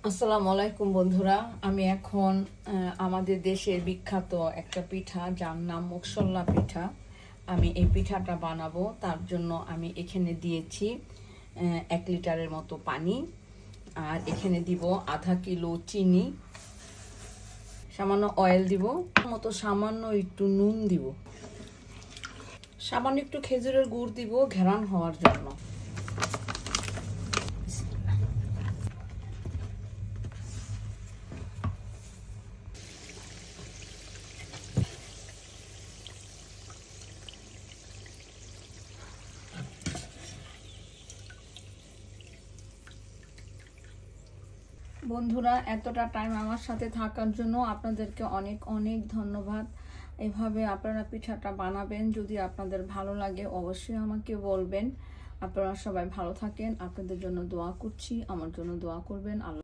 আসসালামু আলাইকুম বন্ধুরা, আমি এখন আমাদের দেশের বিখ্যাত একটা পিঠা যার নাম মুগশল্লা পিঠা। আমি এই পিঠাটা বানাবো, তার জন্য আমি এখানে দিয়েছি 1 লিটারের মতো পানি, আর এখানে দিব আধা কিলো চিনি, সামান্য অয়েল দিব, মতো সামান্য একটু নুন দিব, সামান্য একটু খেজুরের গুড় দিব ঘেরান হওয়ার জন্য। বন্ধুরা, এতটা টাইম আমার সাথে থাকার জন্য আপনাদেরকে অনেক অনেক ধন্যবাদ। এভাবে আপনারা পিঠাটা বানাবেন, যদি আপনাদের ভালো লাগে অবশ্যই আমাকে বলবেন। আপনারা সবাই ভালো থাকেন, আপনাদের জন্য দোয়া করছি, আমার জন্য দোয়া করবেন। আল্লাহ।